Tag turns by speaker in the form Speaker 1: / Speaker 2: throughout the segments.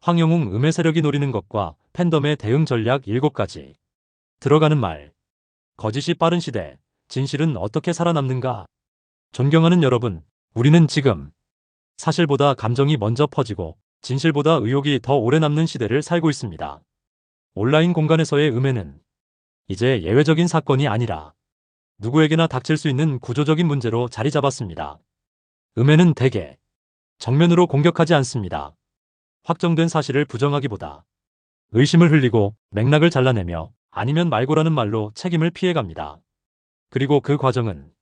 Speaker 1: 황영웅 음해 세력이 노리는 것과 팬덤의 대응 전략 7가지. 들어가는 말. 거짓이 빠른 시대, 진실은 어떻게 살아남는가? 존경하는 여러분, 우리는 지금 사실보다 감정이 먼저 퍼지고 진실보다 의혹이 더 오래 남는 시대를 살고 있습니다. 온라인 공간에서의 음해는 이제 예외적인 사건이 아니라 누구에게나 닥칠 수 있는 구조적인 문제로 자리 잡았습니다. 음해는 대개 정면으로 공격하지 않습니다. 확정된 사실을 부정하기보다 의심을 흘리고 맥락을 잘라내며 아니면 말고라는 말로 책임을 피해갑니다. 그리고 그 과정은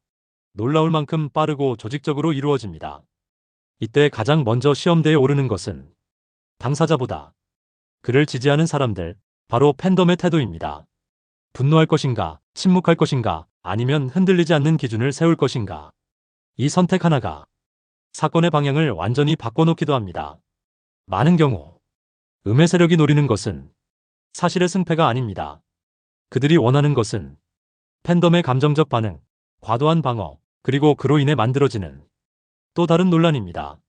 Speaker 1: 놀라울 만큼 빠르고 조직적으로 이루어집니다. 이때 가장 먼저 시험대에 오르는 것은 당사자보다 그를 지지하는 사람들, 바로 팬덤의 태도입니다. 분노할 것인가, 침묵할 것인가, 아니면 흔들리지 않는 기준을 세울 것인가. 이 선택 하나가 사건의 방향을 완전히 바꿔놓기도 합니다. 많은 경우 음해 세력이 노리는 것은 사실의 승패가 아닙니다. 그들이 원하는 것은 팬덤의 감정적 반응, 과도한 방어, 그리고 그로 인해 만들어지는 또 다른 논란입니다.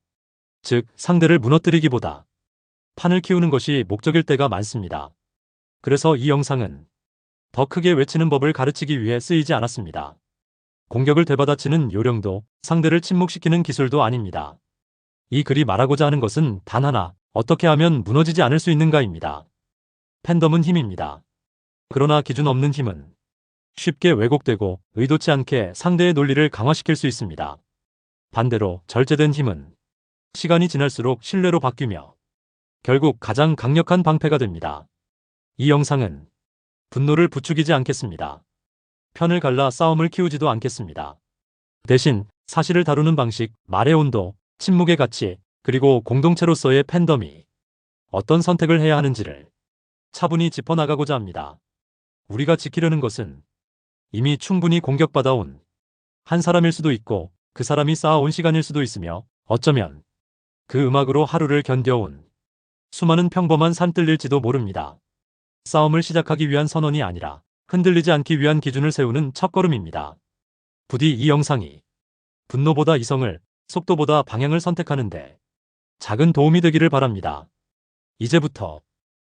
Speaker 1: 즉, 상대를 무너뜨리기보다 판을 키우는 것이 목적일 때가 많습니다. 그래서 이 영상은 더 크게 외치는 법을 가르치기 위해 쓰이지 않았습니다. 공격을 되받아치는 요령도, 상대를 침묵시키는 기술도 아닙니다. 이 글이 말하고자 하는 것은 단 하나, 어떻게 하면 무너지지 않을 수 있는가입니다. 팬덤은 힘입니다. 그러나 기준 없는 힘은 쉽게 왜곡되고 의도치 않게 상대의 논리를 강화시킬 수 있습니다. 반대로 절제된 힘은 시간이 지날수록 신뢰로 바뀌며 결국 가장 강력한 방패가 됩니다. 이 영상은 분노를 부추기지 않겠습니다. 편을 갈라 싸움을 키우지도 않겠습니다. 대신 사실을 다루는 방식, 말의 온도, 침묵의 가치, 그리고 공동체로서의 팬덤이 어떤 선택을 해야 하는지를 차분히 짚어나가고자 합니다. 우리가 지키려는 것은 이미 충분히 공격받아온 한 사람일 수도 있고 그 사람이 쌓아온 시간일 수도 있으며 어쩌면 그 음악으로 하루를 견뎌온 수많은 평범한 산뜰일지도 모릅니다. 싸움을 시작하기 위한 선언이 아니라 흔들리지 않기 위한 기준을 세우는 첫걸음입니다. 부디 이 영상이 분노보다 이성을, 속도보다 방향을 선택하는데 작은 도움이 되기를 바랍니다. 이제부터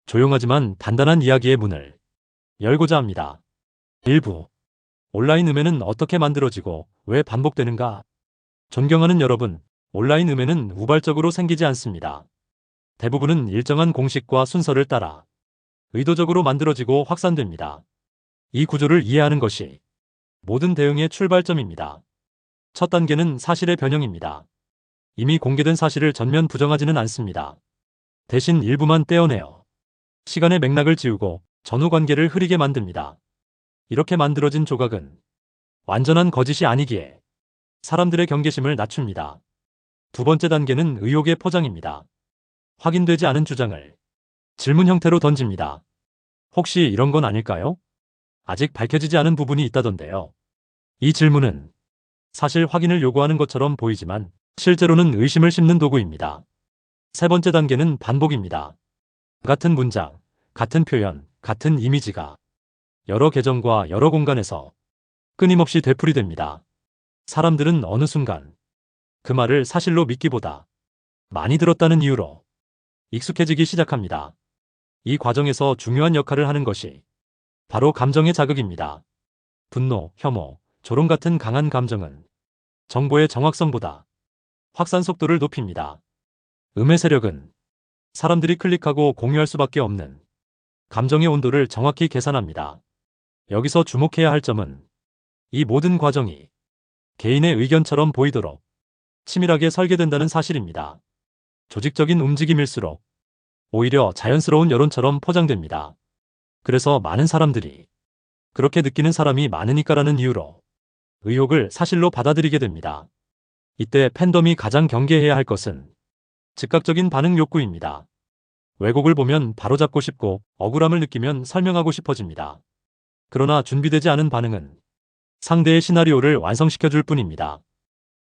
Speaker 1: 조용하지만 단단한 이야기의 문을 열고자 합니다. 1부. 온라인 음해는 어떻게 만들어지고 왜 반복되는가? 존경하는 여러분, 온라인 음해는 우발적으로 생기지 않습니다. 대부분은 일정한 공식과 순서를 따라 의도적으로 만들어지고 확산됩니다. 이 구조를 이해하는 것이 모든 대응의 출발점입니다. 첫 단계는 사실의 변형입니다. 이미 공개된 사실을 전면 부정하지는 않습니다. 대신 일부만 떼어내어 시간의 맥락을 지우고 전후 관계를 흐리게 만듭니다. 이렇게 만들어진 조각은 완전한 거짓이 아니기에 사람들의 경계심을 낮춥니다. 두 번째 단계는 의혹의 포장입니다. 확인되지 않은 주장을 질문 형태로 던집니다. 혹시 이런 건 아닐까요? 아직 밝혀지지 않은 부분이 있다던데요. 이 질문은 사실 확인을 요구하는 것처럼 보이지만 실제로는 의심을 심는 도구입니다. 세 번째 단계는 반복입니다. 같은 문장, 같은 표현, 같은 이미지가 여러 계정과 여러 공간에서 끊임없이 되풀이됩니다. 사람들은 어느 순간 그 말을 사실로 믿기보다 많이 들었다는 이유로 익숙해지기 시작합니다. 이 과정에서 중요한 역할을 하는 것이 바로 감정의 자극입니다. 분노, 혐오, 조롱 같은 강한 감정은 정보의 정확성보다 확산 속도를 높입니다. 음해 세력은 사람들이 클릭하고 공유할 수밖에 없는 감정의 온도를 정확히 계산합니다. 여기서 주목해야 할 점은 이 모든 과정이 개인의 의견처럼 보이도록 치밀하게 설계된다는 사실입니다. 조직적인 움직임일수록 오히려 자연스러운 여론처럼 포장됩니다. 그래서 많은 사람들이 그렇게 느끼는 사람이 많으니까라는 이유로 의혹을 사실로 받아들이게 됩니다. 이때 팬덤이 가장 경계해야 할 것은 즉각적인 반응 욕구입니다. 왜곡을 보면 바로잡고 싶고 억울함을 느끼면 설명하고 싶어집니다. 그러나 준비되지 않은 반응은 상대의 시나리오를 완성시켜줄 뿐입니다.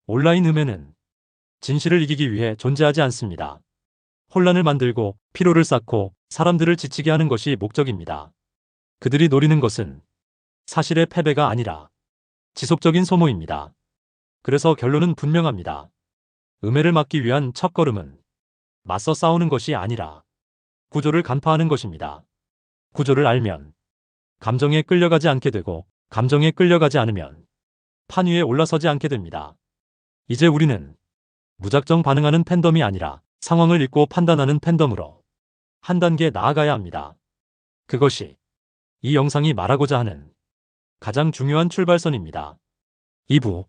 Speaker 1: 온라인 음해는 진실을 이기기 위해 존재하지 않습니다. 혼란을 만들고 피로를 쌓고 사람들을 지치게 하는 것이 목적입니다. 그들이 노리는 것은 사실의 패배가 아니라 지속적인 소모입니다. 그래서 결론은 분명합니다. 음해를 막기 위한 첫걸음은 맞서 싸우는 것이 아니라 구조를 간파하는 것입니다. 구조를 알면 감정에 끌려가지 않게 되고 감정에 끌려가지 않으면 판 위에 올라서지 않게 됩니다. 이제 우리는 무작정 반응하는 팬덤이 아니라 상황을 읽고 판단하는 팬덤으로 한 단계 나아가야 합니다. 그것이 이 영상이 말하고자 하는 가장 중요한 출발선입니다. 2부.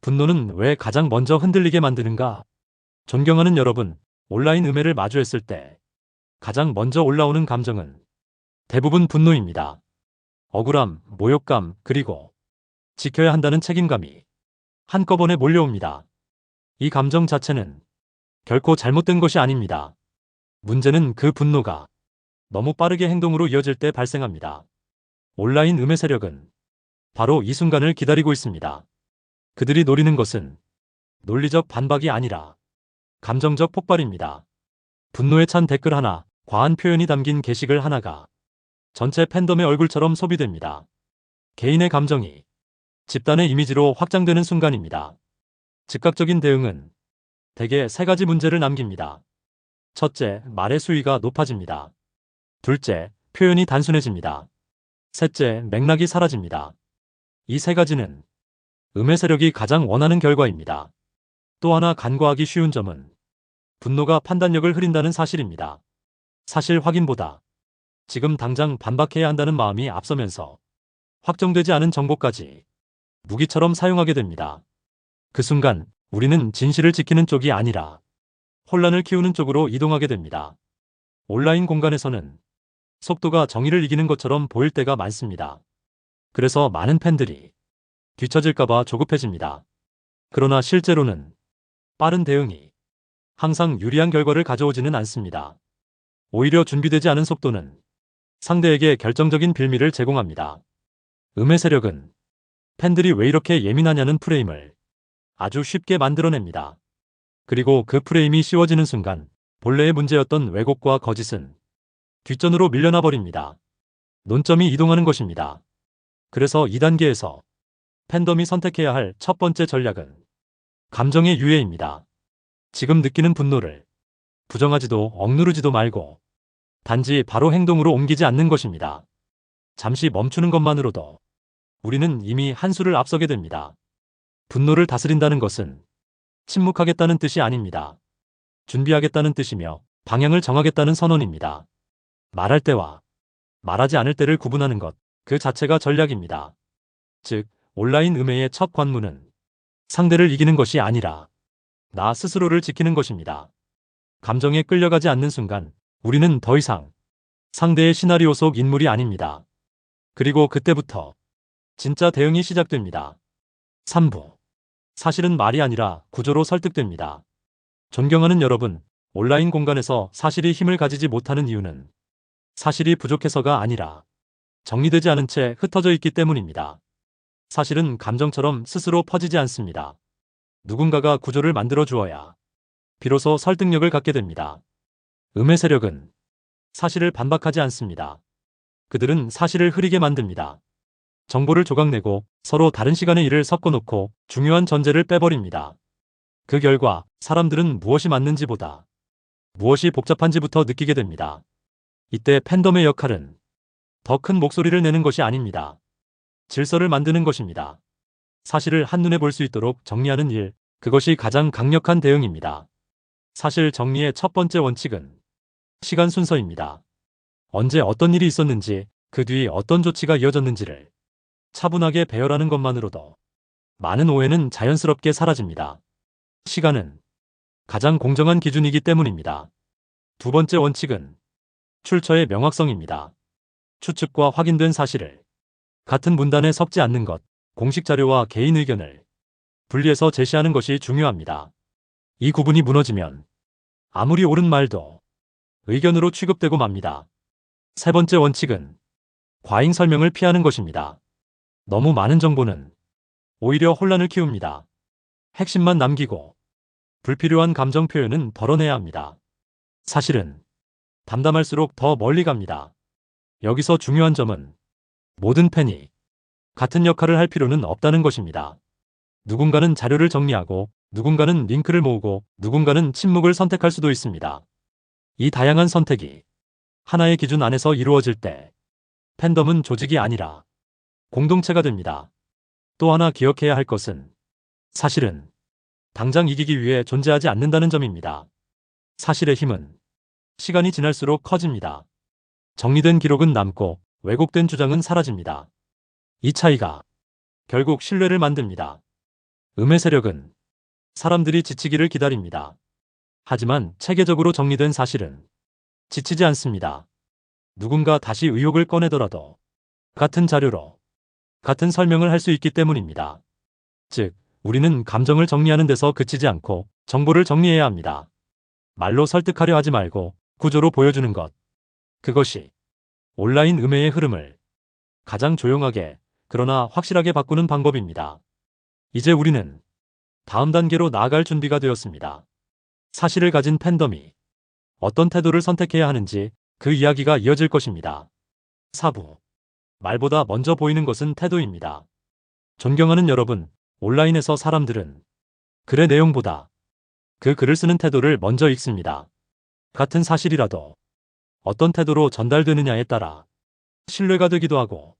Speaker 1: 분노는 왜 가장 먼저 흔들리게 만드는가? 존경하는 여러분, 온라인 음해를 마주했을 때 가장 먼저 올라오는 감정은 대부분 분노입니다. 억울함, 모욕감, 그리고 지켜야 한다는 책임감이 한꺼번에 몰려옵니다. 이 감정 자체는 결코 잘못된 것이 아닙니다. 문제는 그 분노가 너무 빠르게 행동으로 이어질 때 발생합니다. 온라인 음해 세력은 바로 이 순간을 기다리고 있습니다. 그들이 노리는 것은 논리적 반박이 아니라 감정적 폭발입니다. 분노에 찬 댓글 하나, 과한 표현이 담긴 게시글 하나가 전체 팬덤의 얼굴처럼 소비됩니다. 개인의 감정이 집단의 이미지로 확장되는 순간입니다. 즉각적인 대응은 대개 세 가지 문제를 남깁니다. 첫째, 말의 수위가 높아집니다. 둘째, 표현이 단순해집니다. 셋째, 맥락이 사라집니다. 이 세 가지는 음해 세력이 가장 원하는 결과입니다. 또 하나 간과하기 쉬운 점은 분노가 판단력을 흐린다는 사실입니다. 사실 확인보다 지금 당장 반박해야 한다는 마음이 앞서면서 확정되지 않은 정보까지 무기처럼 사용하게 됩니다. 그 순간 우리는 진실을 지키는 쪽이 아니라 혼란을 키우는 쪽으로 이동하게 됩니다. 온라인 공간에서는 속도가 정의를 이기는 것처럼 보일 때가 많습니다. 그래서 많은 팬들이 뒤처질까봐 조급해집니다. 그러나 실제로는 빠른 대응이 항상 유리한 결과를 가져오지는 않습니다. 오히려 준비되지 않은 속도는 상대에게 결정적인 빌미를 제공합니다. 음해 세력은 팬들이 왜 이렇게 예민하냐는 프레임을 아주 쉽게 만들어냅니다. 그리고 그 프레임이 씌워지는 순간 본래의 문제였던 왜곡과 거짓은 뒷전으로 밀려나 버립니다. 논점이 이동하는 것입니다. 그래서 2단계에서 팬덤이 선택해야 할 첫 번째 전략은 감정의 유예입니다. 지금 느끼는 분노를 부정하지도 억누르지도 말고 단지 바로 행동으로 옮기지 않는 것입니다. 잠시 멈추는 것만으로도 우리는 이미 한 수를 앞서게 됩니다. 분노를 다스린다는 것은 침묵하겠다는 뜻이 아닙니다. 준비하겠다는 뜻이며 방향을 정하겠다는 선언입니다. 말할 때와 말하지 않을 때를 구분하는 것, 그 자체가 전략입니다. 즉, 온라인 음해의 첫 관문은 상대를 이기는 것이 아니라 나 스스로를 지키는 것입니다. 감정에 끌려가지 않는 순간 우리는 더 이상 상대의 시나리오 속 인물이 아닙니다. 그리고 그때부터 진짜 대응이 시작됩니다. 3부. 사실은 말이 아니라 구조로 설득됩니다. 존경하는 여러분, 온라인 공간에서 사실이 힘을 가지지 못하는 이유는 사실이 부족해서가 아니라 정리되지 않은 채 흩어져 있기 때문입니다. 사실은 감정처럼 스스로 퍼지지 않습니다. 누군가가 구조를 만들어 주어야 비로소 설득력을 갖게 됩니다. 음해 세력은 사실을 반박하지 않습니다. 그들은 사실을 흐리게 만듭니다. 정보를 조각내고 서로 다른 시간의 일을 섞어놓고 중요한 전제를 빼버립니다. 그 결과 사람들은 무엇이 맞는지보다 무엇이 복잡한지부터 느끼게 됩니다. 이때 팬덤의 역할은 더 큰 목소리를 내는 것이 아닙니다. 질서를 만드는 것입니다. 사실을 한눈에 볼 수 있도록 정리하는 일, 그것이 가장 강력한 대응입니다. 사실 정리의 첫 번째 원칙은 시간 순서입니다. 언제 어떤 일이 있었는지, 그 뒤 어떤 조치가 이어졌는지를 차분하게 배열하는 것만으로도 많은 오해는 자연스럽게 사라집니다. 시간은 가장 공정한 기준이기 때문입니다. 두 번째 원칙은 출처의 명확성입니다. 추측과 확인된 사실을 같은 문단에 섞지 않는 것, 공식 자료와 개인 의견을 분리해서 제시하는 것이 중요합니다. 이 구분이 무너지면 아무리 옳은 말도 의견으로 취급되고 맙니다. 세 번째 원칙은 과잉 설명을 피하는 것입니다. 너무 많은 정보는 오히려 혼란을 키웁니다. 핵심만 남기고 불필요한 감정 표현은 덜어내야 합니다. 사실은 담담할수록 더 멀리 갑니다. 여기서 중요한 점은 모든 팬이 같은 역할을 할 필요는 없다는 것입니다. 누군가는 자료를 정리하고, 누군가는 링크를 모으고, 누군가는 침묵을 선택할 수도 있습니다. 이 다양한 선택이 하나의 기준 안에서 이루어질 때 팬덤은 조직이 아니라 공동체가 됩니다. 또 하나 기억해야 할 것은 사실은 당장 이기기 위해 존재하지 않는다는 점입니다. 사실의 힘은 시간이 지날수록 커집니다. 정리된 기록은 남고 왜곡된 주장은 사라집니다. 이 차이가 결국 신뢰를 만듭니다. 음의 세력은 사람들이 지치기를 기다립니다. 하지만 체계적으로 정리된 사실은 지치지 않습니다. 누군가 다시 의혹을 꺼내더라도 같은 자료로 같은 설명을 할 수 있기 때문입니다. 즉, 우리는 감정을 정리하는 데서 그치지 않고 정보를 정리해야 합니다. 말로 설득하려 하지 말고 구조로 보여주는 것. 그것이 온라인 음해의 흐름을 가장 조용하게 그러나 확실하게 바꾸는 방법입니다. 이제 우리는 다음 단계로 나아갈 준비가 되었습니다. 사실을 가진 팬덤이 어떤 태도를 선택해야 하는지 그 이야기가 이어질 것입니다. 4부. 말보다 먼저 보이는 것은 태도입니다. 존경하는 여러분, 온라인에서 사람들은 글의 내용보다 그 글을 쓰는 태도를 먼저 읽습니다. 같은 사실이라도 어떤 태도로 전달되느냐에 따라 신뢰가 되기도 하고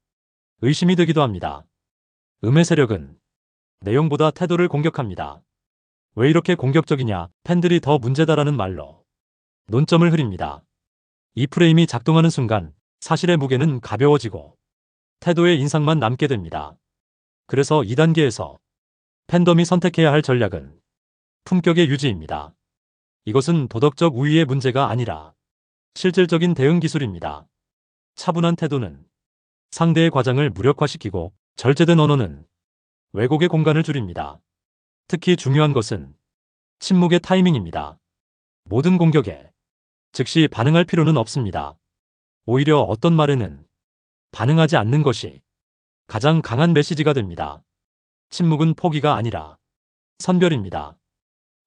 Speaker 1: 의심이 되기도 합니다. 음의 세력은 내용보다 태도를 공격합니다. 왜 이렇게 공격적이냐, 팬들이 더 문제다라는 말로 논점을 흐립니다. 이 프레임이 작동하는 순간 사실의 무게는 가벼워지고 태도의 인상만 남게 됩니다. 그래서 2단계에서 팬덤이 선택해야 할 전략은 품격의 유지입니다. 이것은 도덕적 우위의 문제가 아니라 실질적인 대응 기술입니다. 차분한 태도는 상대의 과장을 무력화시키고 절제된 언어는 왜곡의 공간을 줄입니다. 특히 중요한 것은 침묵의 타이밍입니다. 모든 공격에 즉시 반응할 필요는 없습니다. 오히려 어떤 말에는 반응하지 않는 것이 가장 강한 메시지가 됩니다. 침묵은 포기가 아니라 선별입니다.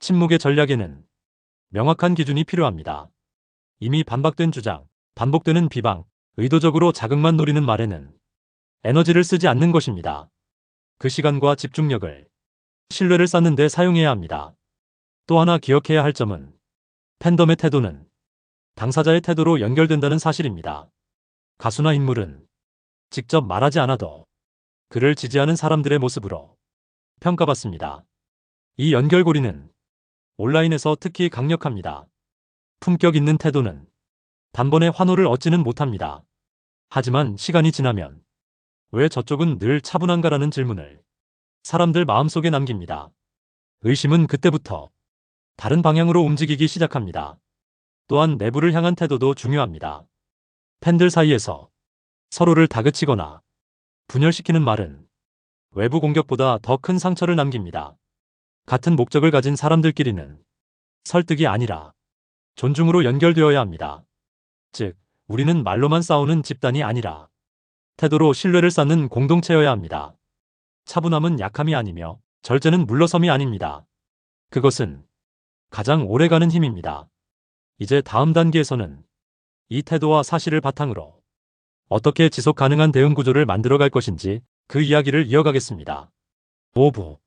Speaker 1: 침묵의 전략에는 명확한 기준이 필요합니다. 이미 반박된 주장, 반복되는 비방, 의도적으로 자극만 노리는 말에는 에너지를 쓰지 않는 것입니다. 그 시간과 집중력을 신뢰를 쌓는 데 사용해야 합니다. 또 하나 기억해야 할 점은 팬덤의 태도는 당사자의 태도로 연결된다는 사실입니다. 가수나 인물은 직접 말하지 않아도 그를 지지하는 사람들의 모습으로 평가받습니다. 이 연결고리는 온라인에서 특히 강력합니다. 품격 있는 태도는 단번에 환호를 얻지는 못합니다. 하지만 시간이 지나면 왜 저쪽은 늘 차분한가라는 질문을 사람들 마음속에 남깁니다. 의심은 그때부터 다른 방향으로 움직이기 시작합니다. 또한 내부를 향한 태도도 중요합니다. 팬들 사이에서 서로를 다그치거나 분열시키는 말은 외부 공격보다 더 큰 상처를 남깁니다. 같은 목적을 가진 사람들끼리는 설득이 아니라 존중으로 연결되어야 합니다. 즉, 우리는 말로만 싸우는 집단이 아니라 태도로 신뢰를 쌓는 공동체여야 합니다. 차분함은 약함이 아니며 절제는 물러섬이 아닙니다. 그것은 가장 오래가는 힘입니다. 이제 다음 단계에서는 이 태도와 사실을 바탕으로 어떻게 지속 가능한 대응 구조를 만들어갈 것인지 그 이야기를 이어가겠습니다. 5부.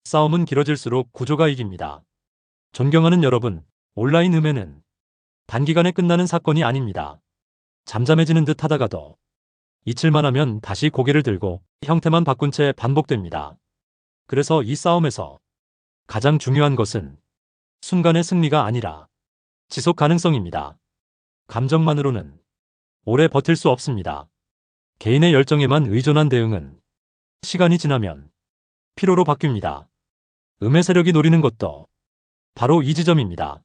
Speaker 1: 싸움은 길어질수록 구조가 이깁니다. 존경하는 여러분, 온라인 음해는 단기간에 끝나는 사건이 아닙니다. 잠잠해지는 듯 하다가도 잊을만 하면 다시 고개를 들고 형태만 바꾼 채 반복됩니다. 그래서 이 싸움에서 가장 중요한 것은 순간의 승리가 아니라 지속 가능성입니다. 감정만으로는 오래 버틸 수 없습니다. 개인의 열정에만 의존한 대응은 시간이 지나면 피로로 바뀝니다. 음의 세력이 노리는 것도 바로 이 지점입니다.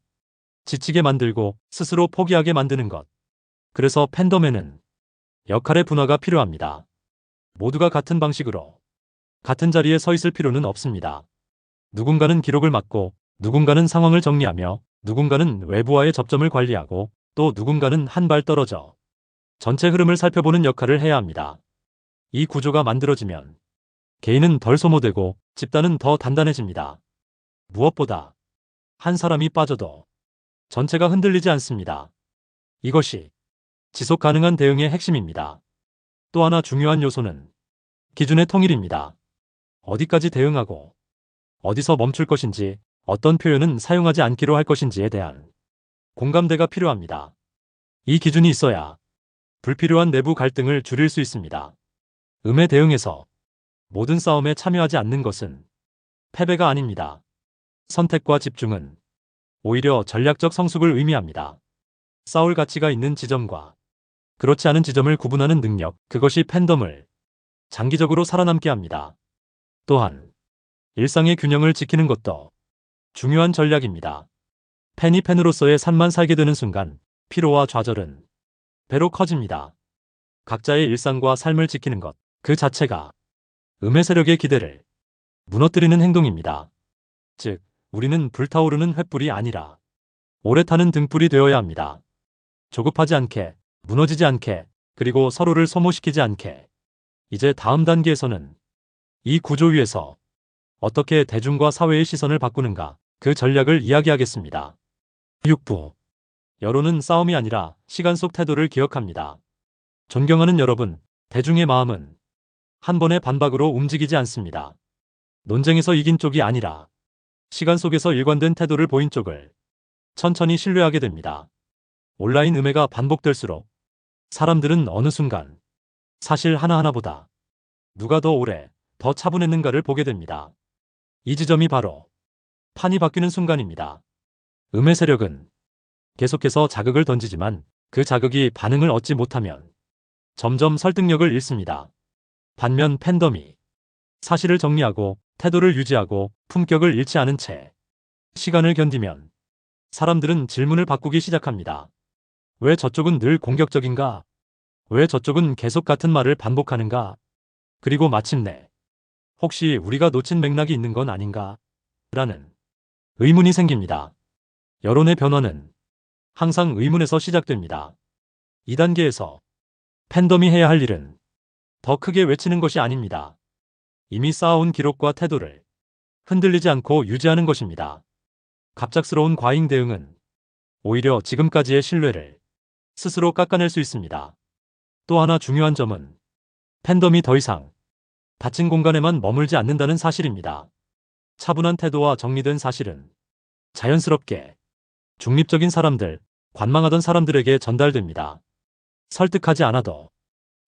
Speaker 1: 지치게 만들고 스스로 포기하게 만드는 것. 그래서 팬덤에는 역할의 분화가 필요합니다. 모두가 같은 방식으로 같은 자리에 서 있을 필요는 없습니다. 누군가는 기록을 맡고 누군가는 상황을 정리하며 누군가는 외부와의 접점을 관리하고 또 누군가는 한 발 떨어져 전체 흐름을 살펴보는 역할을 해야 합니다. 이 구조가 만들어지면 개인은 덜 소모되고 집단은 더 단단해집니다. 무엇보다 한 사람이 빠져도 전체가 흔들리지 않습니다. 이것이 지속 가능한 대응의 핵심입니다. 또 하나 중요한 요소는 기준의 통일입니다. 어디까지 대응하고 어디서 멈출 것인지, 어떤 표현은 사용하지 않기로 할 것인지에 대한 공감대가 필요합니다. 이 기준이 있어야 불필요한 내부 갈등을 줄일 수 있습니다. 음에 대응해서 모든 싸움에 참여하지 않는 것은 패배가 아닙니다. 선택과 집중은 오히려 전략적 성숙을 의미합니다. 싸울 가치가 있는 지점과 그렇지 않은 지점을 구분하는 능력, 그것이 팬덤을 장기적으로 살아남게 합니다. 또한 일상의 균형을 지키는 것도 중요한 전략입니다. 팬이 팬으로서의 삶만 살게 되는 순간 피로와 좌절은 배로 커집니다. 각자의 일상과 삶을 지키는 것, 그 자체가 음의 세력의 기대를 무너뜨리는 행동입니다. 즉, 우리는 불타오르는 횃불이 아니라 오래 타는 등불이 되어야 합니다. 조급하지 않게, 무너지지 않게, 그리고 서로를 소모시키지 않게. 이제 다음 단계에서는 이 구조 위에서 어떻게 대중과 사회의 시선을 바꾸는가, 그 전략을 이야기하겠습니다. 6부. 여론은 싸움이 아니라 시간 속 태도를 기억합니다. 존경하는 여러분, 대중의 마음은 한 번의 반박으로 움직이지 않습니다. 논쟁에서 이긴 쪽이 아니라 시간 속에서 일관된 태도를 보인 쪽을 천천히 신뢰하게 됩니다. 온라인 음해가 반복될수록 사람들은 어느 순간 사실 하나하나보다 누가 더 오래, 더 차분했는가를 보게 됩니다. 이 지점이 바로 판이 바뀌는 순간입니다. 음의 세력은 계속해서 자극을 던지지만 그 자극이 반응을 얻지 못하면 점점 설득력을 잃습니다. 반면 팬덤이 사실을 정리하고 태도를 유지하고 품격을 잃지 않은 채 시간을 견디면 사람들은 질문을 바꾸기 시작합니다. 왜 저쪽은 늘 공격적인가? 왜 저쪽은 계속 같은 말을 반복하는가? 그리고 마침내 혹시 우리가 놓친 맥락이 있는 건 아닌가? 라는 의문이 생깁니다. 여론의 변화는 항상 의문에서 시작됩니다. 2단계에서 팬덤이 해야 할 일은 더 크게 외치는 것이 아닙니다. 이미 쌓아온 기록과 태도를 흔들리지 않고 유지하는 것입니다. 갑작스러운 과잉 대응은 오히려 지금까지의 신뢰를 스스로 깎아낼 수 있습니다. 또 하나 중요한 점은 팬덤이 더 이상 닫힌 공간에만 머물지 않는다는 사실입니다. 차분한 태도와 정리된 사실은 자연스럽게 중립적인 사람들, 관망하던 사람들에게 전달됩니다. 설득하지 않아도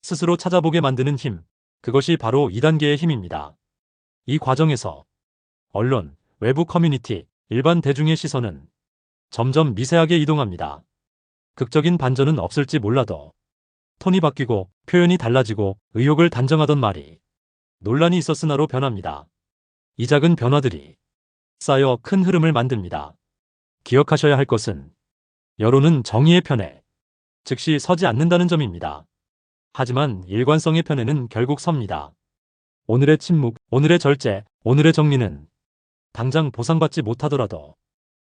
Speaker 1: 스스로 찾아보게 만드는 힘, 그것이 바로 2단계의 힘입니다. 이 과정에서 언론, 외부 커뮤니티, 일반 대중의 시선은 점점 미세하게 이동합니다. 극적인 반전은 없을지 몰라도 톤이 바뀌고 표현이 달라지고 의욕을 단정하던 말이 논란이 있었으나로 변합니다. 이 작은 변화들이 쌓여 큰 흐름을 만듭니다. 기억하셔야 할 것은 여론은 정의의 편에 즉시 서지 않는다는 점입니다. 하지만 일관성의 편에는 결국 섭니다. 오늘의 침묵, 오늘의 절제, 오늘의 정리는 당장 보상받지 못하더라도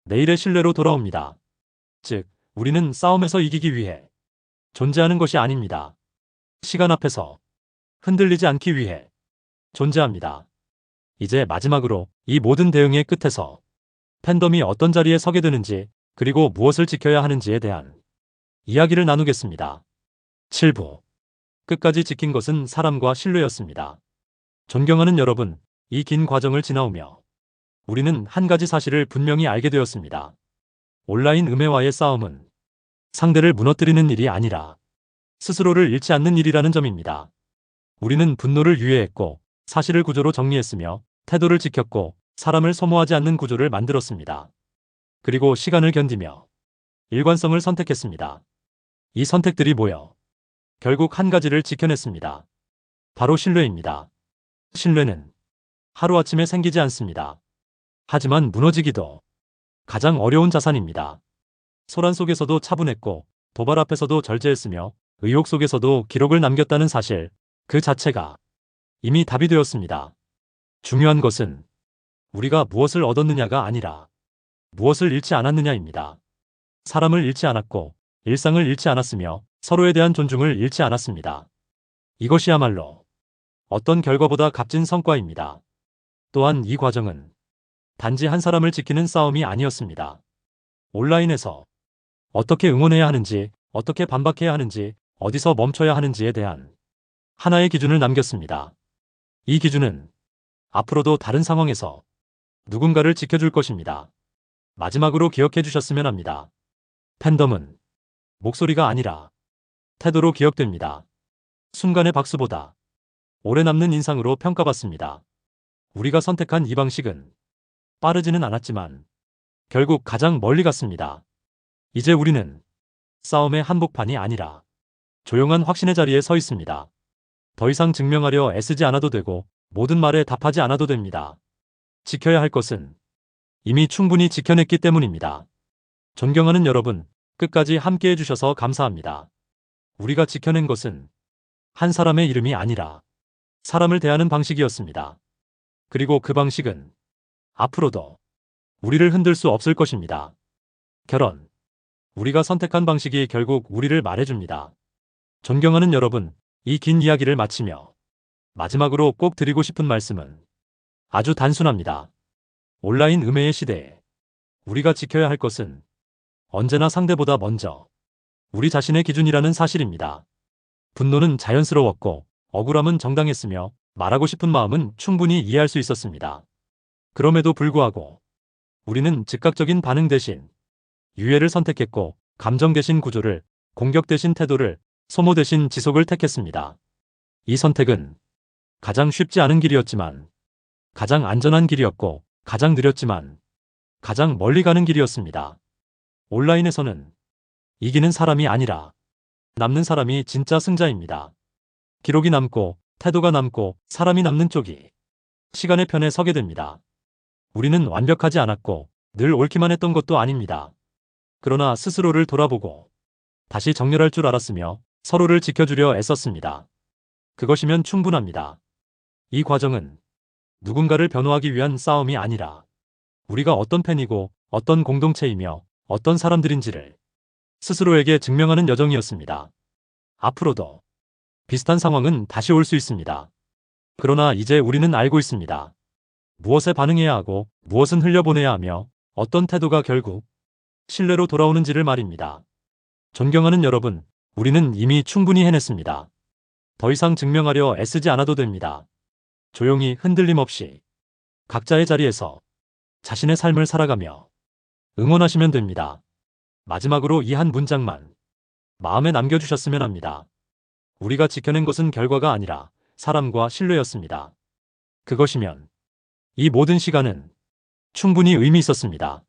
Speaker 1: 내일의 신뢰로 돌아옵니다. 즉, 우리는 싸움에서 이기기 위해 존재하는 것이 아닙니다. 시간 앞에서 흔들리지 않기 위해 존재합니다. 이제 마지막으로 이 모든 대응의 끝에서 팬덤이 어떤 자리에 서게 되는지, 그리고 무엇을 지켜야 하는지에 대한 이야기를 나누겠습니다. 7부. 끝까지 지킨 것은 사람과 신뢰였습니다. 존경하는 여러분, 이 긴 과정을 지나오며 우리는 한 가지 사실을 분명히 알게 되었습니다. 온라인 음해와의 싸움은 상대를 무너뜨리는 일이 아니라 스스로를 잃지 않는 일이라는 점입니다. 우리는 분노를 유예했고 사실을 구조로 정리했으며 태도를 지켰고 사람을 소모하지 않는 구조를 만들었습니다. 그리고 시간을 견디며 일관성을 선택했습니다. 이 선택들이 모여 결국 한 가지를 지켜냈습니다. 바로 신뢰입니다. 신뢰는 하루아침에 생기지 않습니다. 하지만 무너지기도 가장 어려운 자산입니다. 소란 속에서도 차분했고 도발 앞에서도 절제했으며 의혹 속에서도 기록을 남겼다는 사실, 그 자체가 이미 답이 되었습니다. 중요한 것은 우리가 무엇을 얻었느냐가 아니라 무엇을 잃지 않았느냐입니다. 사람을 잃지 않았고 일상을 잃지 않았으며 서로에 대한 존중을 잃지 않았습니다. 이것이야말로 어떤 결과보다 값진 성과입니다. 또한 이 과정은 단지 한 사람을 지키는 싸움이 아니었습니다. 온라인에서 어떻게 응원해야 하는지, 어떻게 반박해야 하는지, 어디서 멈춰야 하는지에 대한 하나의 기준을 남겼습니다. 이 기준은 앞으로도 다른 상황에서 누군가를 지켜줄 것입니다. 마지막으로 기억해 주셨으면 합니다. 팬덤은 목소리가 아니라 태도로 기억됩니다. 순간의 박수보다 오래 남는 인상으로 평가받습니다. 우리가 선택한 이 방식은 빠르지는 않았지만 결국 가장 멀리 갔습니다. 이제 우리는 싸움의 한복판이 아니라 조용한 확신의 자리에 서 있습니다. 더 이상 증명하려 애쓰지 않아도 되고 모든 말에 답하지 않아도 됩니다. 지켜야 할 것은 이미 충분히 지켜냈기 때문입니다. 존경하는 여러분, 끝까지 함께 해주셔서 감사합니다. 우리가 지켜낸 것은 한 사람의 이름이 아니라 사람을 대하는 방식이었습니다. 그리고 그 방식은 앞으로도 우리를 흔들 수 없을 것입니다. 결혼. 우리가 선택한 방식이 결국 우리를 말해줍니다. 존경하는 여러분, 이 긴 이야기를 마치며 마지막으로 꼭 드리고 싶은 말씀은 아주 단순합니다. 온라인 음해의 시대에 우리가 지켜야 할 것은 언제나 상대보다 먼저 우리 자신의 기준이라는 사실입니다. 분노는 자연스러웠고 억울함은 정당했으며 말하고 싶은 마음은 충분히 이해할 수 있었습니다. 그럼에도 불구하고 우리는 즉각적인 반응 대신 유예를 선택했고 감정 대신 구조를, 공격 대신 태도를, 소모 대신 지속을 택했습니다. 이 선택은 가장 쉽지 않은 길이었지만 가장 안전한 길이었고 가장 느렸지만 가장 멀리 가는 길이었습니다. 온라인에서는 이기는 사람이 아니라 남는 사람이 진짜 승자입니다. 기록이 남고 태도가 남고 사람이 남는 쪽이 시간의 편에 서게 됩니다. 우리는 완벽하지 않았고 늘 옳기만 했던 것도 아닙니다. 그러나 스스로를 돌아보고 다시 정렬할 줄 알았으며 서로를 지켜주려 애썼습니다. 그것이면 충분합니다. 이 과정은 누군가를 변호하기 위한 싸움이 아니라 우리가 어떤 팬이고 어떤 공동체이며 어떤 사람들인지를 스스로에게 증명하는 여정이었습니다. 앞으로도 비슷한 상황은 다시 올 수 있습니다. 그러나 이제 우리는 알고 있습니다. 무엇에 반응해야 하고 무엇은 흘려보내야 하며 어떤 태도가 결국 신뢰로 돌아오는지를 말입니다. 존경하는 여러분, 우리는 이미 충분히 해냈습니다. 더 이상 증명하려 애쓰지 않아도 됩니다. 조용히 흔들림 없이 각자의 자리에서 자신의 삶을 살아가며 응원하시면 됩니다. 마지막으로 이 한 문장만 마음에 남겨주셨으면 합니다. 우리가 지켜낸 것은 결과가 아니라 사람과 신뢰였습니다. 그것이면 이 모든 시간은 충분히 의미 있었습니다.